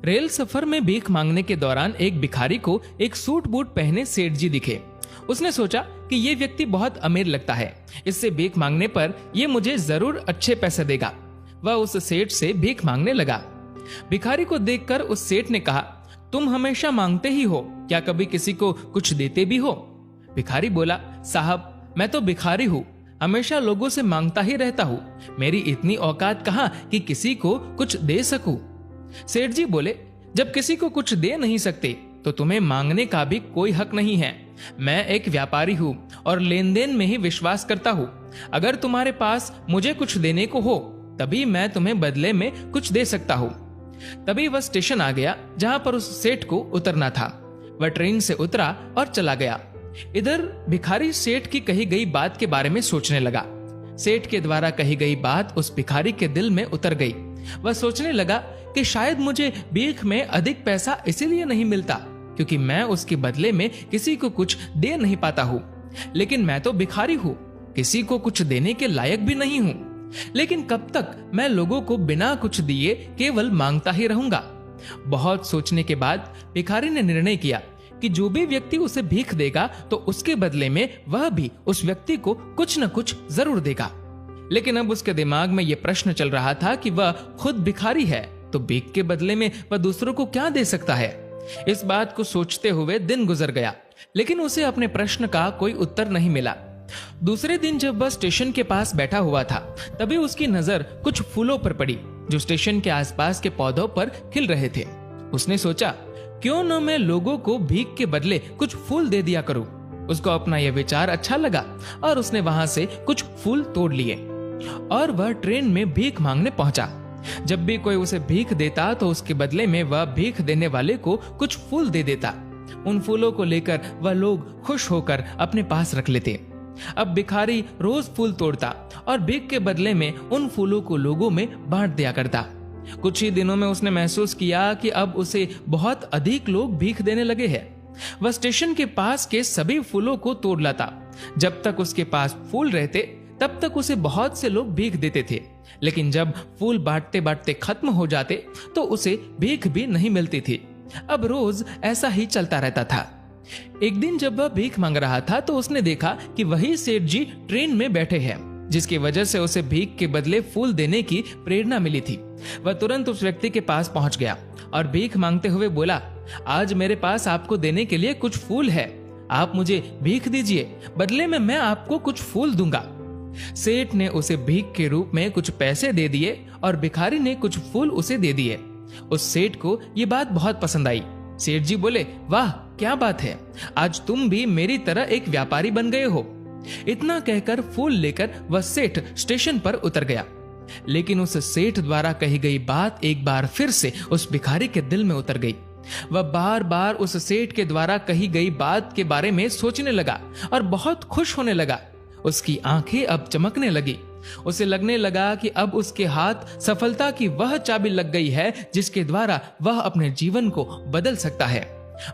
Rail सफर में भीख मांगने के दौरान एक भिखारी को एक सूट बूट पहने सेठ जी दिखे। उसने सोचा कि ये व्यक्ति बहुत अमीर लगता है, इससे भीख मांगने पर ये मुझे जरूर अच्छे पैसे देगा। वह उस सेठ से भीख मांगने लगा। भिखारी को देखकर उस सेठ ने कहा, तुम हमेशा मांगते ही हो, क्या कभी किसी को कुछ देते भी हो? भिखारी बोला, साहब मैं तो भिखारी हूँ, हमेशा लोगों से मांगता ही रहता हूँ, मेरी इतनी औकात कहाँ कि किसी को कुछ दे सकूं। सेठ जी बोले, जब किसी को कुछ दे नहीं सकते तो तुम्हें मांगने का भी कोई हक नहीं है। मैं एक व्यापारी हूँ और लेन देन में ही विश्वास करता हूँ। अगर तुम्हारे पास मुझे कुछ देने को हो तभी मैं तुम्हें बदले में कुछ दे सकता हूँ। तभी वह स्टेशन आ गया जहां पर उस सेठ को उतरना था। वह ट्रेन से उतरा और चला गया। इधर भिखारी सेठ की कही गई बात के बारे में सोचने लगा। सेठ के द्वारा कही गई बात उस भिखारी के दिल में उतर गई। वह सोचने लगा कि शायद मुझे भीख में अधिक पैसा इसीलिए नहीं मिलता क्योंकि मैं उसके बदले में किसी को कुछ दे नहीं पाता हूँ। लेकिन मैं तो भिखारी हूँ, किसी को कुछ देने के लायक भी नहीं हूँ। लेकिन कब तक मैं लोगों को बिना कुछ दिए केवल मांगता ही रहूंगा? बहुत सोचने के बाद भिखारी ने निर्णय किया कि जो भी व्यक्ति उसे भीख देगा तो उसके बदले में वह भी उस व्यक्ति को कुछ न कुछ जरूर देगा। लेकिन अब उसके दिमाग में यह प्रश्न चल रहा था कि वह खुद भिखारी है तो भीख के बदले में वह दूसरों को क्या दे सकता है। इस बात को सोचते हुए दिन गुजर गया, लेकिन उसे अपने प्रश्न का कोई उत्तर नहीं मिला। दूसरे दिन जब वह स्टेशन के पास बैठा हुआ था तभी उसकी नजर कुछ फूलों पर पड़ी जो स्टेशन के आसपास के पौधों पर खिल रहे थे। उसने सोचा, क्यों न मैं लोगों को भीख के बदले कुछ फूल दे दिया करूं। उसको अपना यह विचार अच्छा लगा और उसने वहां से कुछ फूल तोड़ लिए और वह ट्रेन में भीख मांगने पहुंचा। जब भी कोई उसे भीख देता तो उसके बदले में वह भीख देने वाले को कुछ फूल दे देता। उन फूलों को लेकर वह लोग खुश होकर अपने पास रख लेते। अब भिखारी रोज फूल तोड़ता और भीख के बदले में उन फूलों को लोगों में बांट दिया करता। कुछ ही दिनों में उसने महसूस किया कि अब उसे बहुत अधिक लोग भीख देने लगे हैं। वह स्टेशन के पास के सभी फूलों को तोड़ लाता। जब तक उसके पास फूल रहते तब तक उसे बहुत से लोग भीख देते थे, लेकिन जब फूल बांटते बांटते खत्म हो जाते तो उसे भीख भी नहीं मिलती थी। अब रोज ऐसा ही चलता रहता था। एक दिन जब वह भीख मांग रहा था तो उसने देखा कि वही सेठ जी ट्रेन में बैठे हैं, जिसकी वजह से उसे भीख के बदले फूल देने की प्रेरणा मिली थी। वह तुरंत उस व्यक्ति के पास पहुंच गया और भीख मांगते हुए बोला, आज मेरे पास आपको देने के लिए कुछ फूल है, आप मुझे भीख दीजिए, बदले में मैं आपको कुछ फूल दूंगा। सेठ ने उसे भीख के रूप में कुछ पैसे दे दिए और भिखारी ने कुछ फूल उसे दे दिए। उस सेठ को ये बात बहुत पसंद आई। सेठ जी बोले, वाह क्या बात है, आज तुम भी मेरी तरह एक व्यापारी बन गए हो। इतना कहकर फूल लेकर वह सेठ स्टेशन पर उतर गया। लेकिन उस सेठ द्वारा कही गई बात एक बार फिर से उस भिखारी के दिल में उतर गई। वह बार बार उस सेठ के द्वारा कही गई बात के बारे में सोचने लगा और बहुत खुश होने लगा। उसकी आंखें अब चमकने लगी। उसे लगने लगा कि अब उसके हाथ सफलता की वह चाबी लग गई है जिसके द्वारा वह अपने जीवन को बदल सकता है।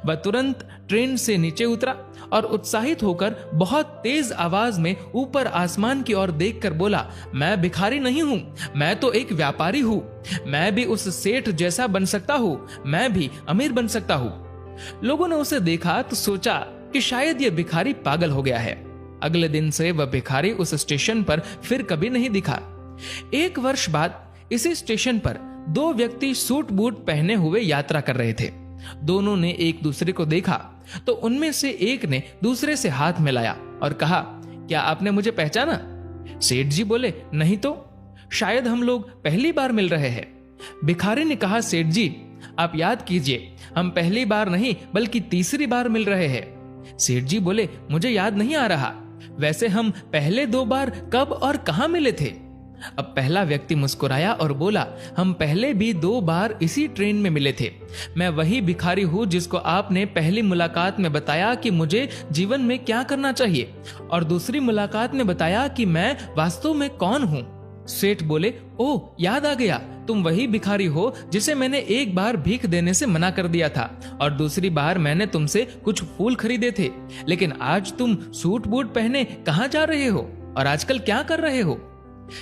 वह तुरंत ट्रेन से नीचे उतरा और उत्साहित होकर बहुत तेज आवाज में ऊपर आसमान की ओर देखकर बोला, मैं भिखारी नहीं हूँ, मैं तो एक व्यापारी हूँ। मैं भी उस सेठ जैसा बन सकता हूँ, मैं भी अमीर बन सकता हूँ। लोगों ने उसे देखा तो सोचा कि शायद यह भिखारी पागल हो गया है। अगले दिन से वह भिखारी उस स्टेशन पर फिर कभी नहीं दिखा। एक वर्ष बाद इसी स्टेशन पर दो व्यक्ति सूट बूट पहने हुए यात्रा कर रहे थे। दोनों ने एक दूसरे को देखा तो उनमें से एक ने दूसरे से हाथ मिलाया और कहा, क्या आपने मुझे पहचाना? सेठ जी बोले, नहीं तो, शायद हम लोग पहली बार मिल रहे हैं। भिखारी ने कहा, सेठ जी आप याद कीजिए, हम पहली बार नहीं बल्कि तीसरी बार मिल रहे हैं। सेठ जी बोले, मुझे याद नहीं आ रहा, वैसे हम पहले दो बार कब और कहां मिले थे? अब पहला व्यक्ति मुस्कुराया और बोला, हम पहले भी दो बार इसी ट्रेन में मिले थे। मैं वही भिखारी हूँ जिसको आपने पहली मुलाकात में बताया कि मुझे जीवन में क्या करना चाहिए और दूसरी मुलाकात में बताया कि मैं वास्तव में कौन हूँ। सेठ बोले, ओह याद आ गया, तुम वही भिखारी हो जिसे मैंने एक बार भीख देने से मना कर दिया था और दूसरी बार मैंने तुमसे कुछ फूल खरीदे थे। लेकिन आज तुम सूट बूट पहने कहाँ जा रहे हो और आजकल क्या कर रहे हो?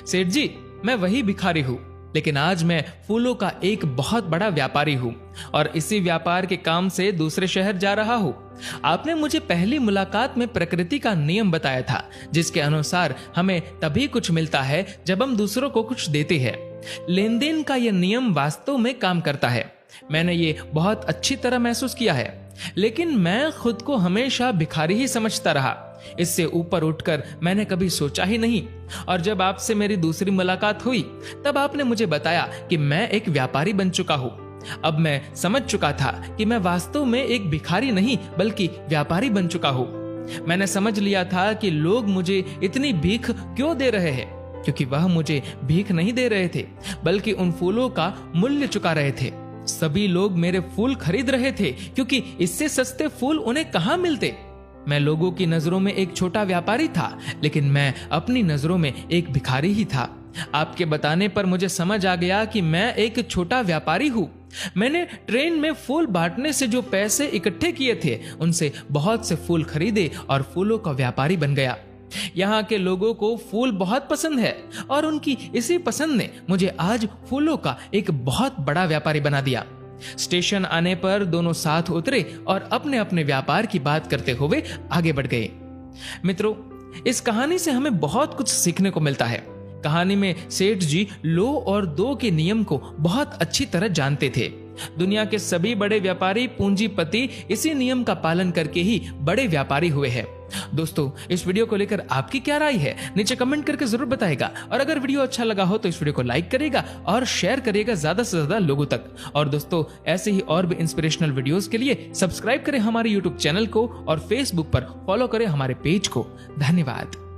सेठ जी मैं वही भिखारी हूँ, लेकिन आज मैं फूलों का एक बहुत बड़ा व्यापारी हूँ और इसी व्यापार के काम से दूसरे शहर जा रहा हूँ। आपने मुझे पहली मुलाकात में प्रकृति का नियम बताया था, जिसके अनुसार हमें तभी कुछ मिलता है जब हम दूसरों को कुछ देते हैं। लेन देन का यह नियम वास्तव में काम करता है। मैंने ये बहुत अच्छी तरह महसूस किया है, लेकिन मैं खुद को हमेशा भिखारी ही समझता रहा। इससे ऊपर उठकर मैंने कभी सोचा ही नहीं। और जब आपसे मेरी दूसरी मुलाकात हुई, तब आपने मुझे बताया कि मैं एक व्यापारी बन चुका हूँ। अब मैं समझ चुका था कि मैं वास्तव में एक भिखारी नहीं बल्कि व्यापारी बन चुका हूँ। मैंने समझ लिया था कि लोग मुझे इतनी भीख क्यों दे रहे हैं, क्योंकि वह मुझे भीख नहीं दे रहे थे बल्कि उन फूलों का मूल्य चुका रहे थे। सभी लोग मेरे फूल खरीद रहे थे क्योंकि इससे सस्ते फूल उन्हें कहाँ मिलते। मैं लोगों की नजरों में एक छोटा व्यापारी था, लेकिन मैं अपनी नजरों में एक भिखारी ही था। आपके बताने पर मुझे समझ आ गया कि मैं एक छोटा व्यापारी हूँ। मैंने ट्रेन में फूल बांटने से जो पैसे इकट्ठे किए थे, उनसे बहुत से फूल खरीदे और फूलों का व्यापारी बन गया। यहाँ के लोगों को फूल बहुत पसंद है और उनकी इसी पसंद ने मुझे आज फूलों का एक बहुत बड़ा व्यापारी बना दिया। स्टेशन आने पर दोनों साथ उतरे और अपने अपने व्यापार की बात करते हुए आगे बढ़ गए। मित्रों, इस कहानी से हमें बहुत कुछ सीखने को मिलता है। कहानी में सेठ जी लो और दो के नियम को बहुत अच्छी तरह जानते थे। दुनिया के सभी बड़े व्यापारी पूंजीपति इसी नियम का पालन करके ही बड़े व्यापारी हुए हैं। दोस्तों, इस वीडियो को लेकर आपकी क्या राय है, नीचे कमेंट करके जरूर बताएगा। और अगर वीडियो अच्छा लगा हो तो इस वीडियो को लाइक करेगा और शेयर करिएगा ज्यादा से ज्यादा लोगों तक। और दोस्तों, ऐसे ही और भी इंस्पिरेशनल वीडियोस के लिए सब्सक्राइब करें हमारे यूट्यूब चैनल को और फेसबुक पर फॉलो करें हमारे पेज को। धन्यवाद।